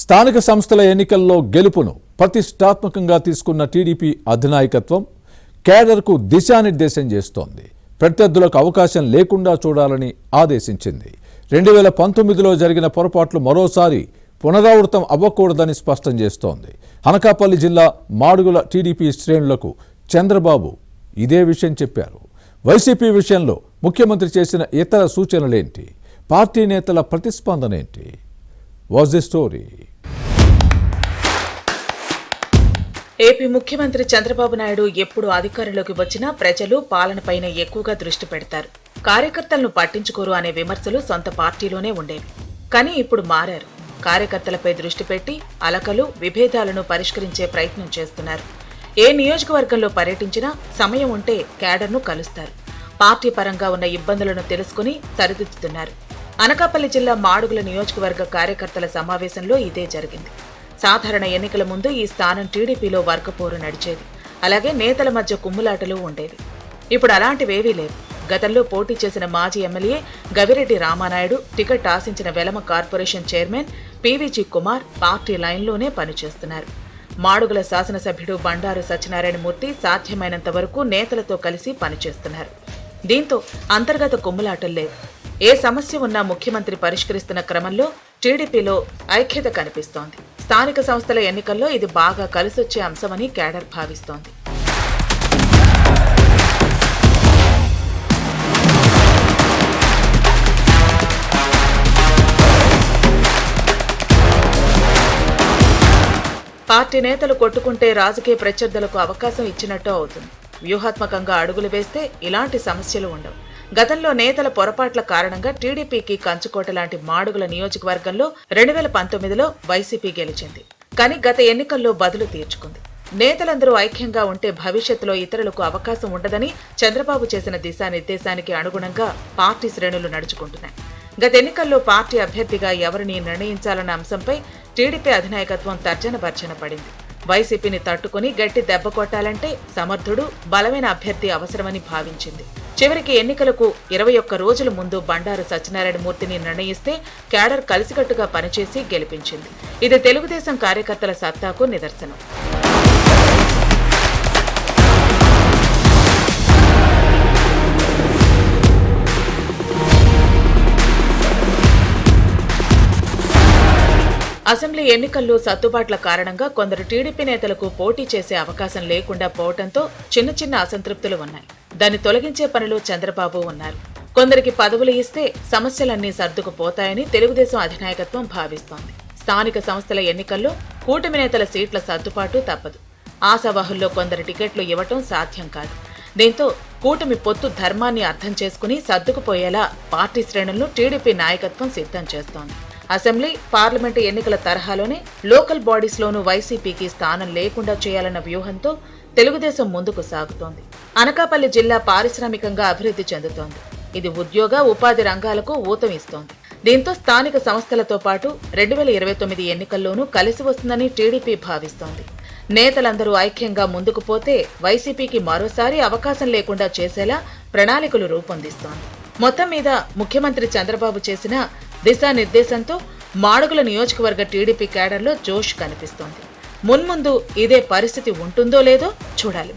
స్థానిక సంస్థల ఎన్నికల్లో గెలుపును ప్రతిష్టాత్మకంగా తీసుకున్న టీడీపీ అధినాయకత్వం కేడర్కు దిశానిర్దేశం చేస్తోంది. ప్రత్యర్థులకు అవకాశం లేకుండా చూడాలని ఆదేశించింది. 2019లో జరిగిన పొరపాట్లు మరోసారి పునరావృతం అవ్వకూడదని స్పష్టం చేస్తోంది. అనకాపల్లి జిల్లా మాడుగుల టీడీపీ శ్రేణులకు చంద్రబాబు ఇదే విషయం చెప్పారు. వైసీపీ విషయంలో ముఖ్యమంత్రి చేసిన ఇతర సూచనలేంటి? పార్టీ నేతల ప్రతిస్పందన ఏంటి? Was the story? ఏపీ ముఖ్యమంత్రి చంద్రబాబు నాయుడు ఎప్పుడు అధికారంలోకి వచ్చినా ప్రజలు పాలనపైన ఎక్కువగా దృష్టి పెడతారు. కార్యకర్తలను పట్టించుకోరు అనే విమర్శలు సొంత పార్టీలోనే ఉండేవి. కానీ ఇప్పుడు మారారు. కార్యకర్తలపై దృష్టి పెట్టి అలకలు, విభేదాలను పరిష్కరించే ప్రయత్నం చేస్తున్నారు. ఏ నియోజకవర్గంలో పర్యటించినా సమయం ఉంటే క్యాడర్ను కలుస్తారు. పార్టీ పరంగా ఉన్న ఇబ్బందులను తెలుసుకుని సరిదిద్దుతున్నారు. అనకాపల్లి జిల్లా మాడుగుల నియోజకవర్గ కార్యకర్తల సమావేశంలో ఇదే జరిగింది. సాధారణ ఎన్నికల ముందు ఈ స్థానం టీడీపీలో వర్గపోరు నడిచేది. అలాగే నేతల మధ్య కుమ్ములాటలు ఉండేవి. ఇప్పుడు అలాంటివేవీ లేవు. గతంలో పోటీ చేసిన మాజీ ఎమ్మెల్యే గవిరెడ్డి రామానాయుడు, టికెట్ ఆశించిన Velama corporation chairman PVG Kumar party లైన్లోనే పనిచేస్తున్నారు. మాడుగుల శాసనసభ్యుడు బండారు సత్యనారాయణమూర్తి సాధ్యమైనంత వరకు నేతలతో కలిసి పనిచేస్తున్నారు. దీంతో అంతర్గత కుమ్ములాటలు లేవు. ఏ సమస్య ఉన్నా ముఖ్యమంత్రి పరిష్కరిస్తున్న క్రమంలో టీడీపీలో ఐక్యత కనిపిస్తోంది. స్థానిక సంస్థల ఎన్నికల్లో ఇది బాగా కలిసొచ్చే అంశమని క్యాడర్ భావిస్తోంది. పార్టీ నేతలు కొట్టుకుంటే రాజకీయ ప్రత్యర్థులకు అవకాశం ఇచ్చినట్టు అవుతుంది. వ్యూహాత్మకంగా అడుగులు వేస్తే ఇలాంటి సమస్యలు ఉండవు. గతంలో నేతల పొరపాట్ల కారణంగా టీడీపీకి కంచుకోట లాంటి మాడుగుల నియోజకవర్గంలో 2019లో వైసీపీ గెలిచింది. కానీ గత ఎన్నికల్లో బదులు తీర్చుకుంది. నేతలందరూ ఐక్యంగా ఉంటే భవిష్యత్తులో ఇతరులకు అవకాశం ఉండదని చంద్రబాబు చేసిన దిశానిర్దేశానికి అనుగుణంగా పార్టీ శ్రేణులు నడుచుకుంటున్నాయి. గత ఎన్నికల్లో పార్టీ అభ్యర్థిగా ఎవరిని నిర్ణయించాలన్న అంశంపై టీడీపీ అధినాయకత్వం తర్జన భర్జన పడింది. వైసీపీని తట్టుకుని గట్టి దెబ్బ కొట్టాలంటే సమర్థుడు, బలమైన అభ్యర్థి అవసరమని భావించింది. చివరికి ఎన్నికలకు 21 రోజుల ముందు బండారు సత్యనారాయణమూర్తిని నిర్ణయిస్తే క్యాడర్ కలిసికట్టుగా పనిచేసి గెలిపించింది. ఇది తెలుగుదేశం కార్యకర్తల సత్తాకు నిదర్శనం. అసెంబ్లీ ఎన్నికల్లో సర్దుబాట్ల కారణంగా కొందరు టీడీపీ నేతలకు పోటీ చేసే అవకాశం లేకుండా పోవడంతో చిన్న చిన్న అసంతృప్తులు ఉన్నాయి. దాన్ని తొలగించే పనిలో చంద్రబాబు ఉన్నారు. కొందరికి పదవులు ఇస్తే సమస్యలన్నీ సర్దుకుపోతాయని తెలుగుదేశం అధినాయకత్వం భావిస్తోంది. స్థానిక సంస్థల ఎన్నికల్లో కూటమి నేతల సీట్ల సర్దుబాటు తప్పదు. ఆశావాహుల్లో కొందరు టికెట్లు ఇవ్వటం సాధ్యం కాదు. దీంతో కూటమి పొత్తు ధర్మాన్ని అర్థం చేసుకుని సర్దుకుపోయేలా పార్టీ శ్రేణులను టీడీపీ నాయకత్వం సిద్ధం చేస్తోంది. అసెంబ్లీ, పార్లమెంటు ఎన్నికల తరహాలోనే లోకల్ బాడీస్లోనూ వైసీపీకి స్థానం లేకుండా చేయాలన్న వ్యూహంతో తెలుగుదేశం ముందుకు సాగుతోంది. అనకాపల్లి జిల్లా పారిశ్రామికంగా అభివృద్ధి చెందుతోంది. ఇది ఉద్యోగ, ఉపాధి రంగాలకు ఊతం ఇస్తోంది. దీంతో స్థానిక సంస్థలతో పాటు 2029 ఎన్నికల్లోనూ కలిసి వస్తుందని టీడీపీ భావిస్తోంది. నేతలందరూ ఐక్యంగా ముందుకు పోతే వైసీపీకి మరోసారి అవకాశం లేకుండా చేసేలా ప్రణాళికలు రూపొందిస్తోంది. మొత్తం మీద ముఖ్యమంత్రి చంద్రబాబు చేసిన దిశానిర్దేశంతో మాడుగుల నియోజకవర్గ టీడీపీ క్యాడర్లో జోష్ కనిపిస్తోంది. మున్ముందు ఇదే పరిస్థితి ఉంటుందో లేదో చూడాలి.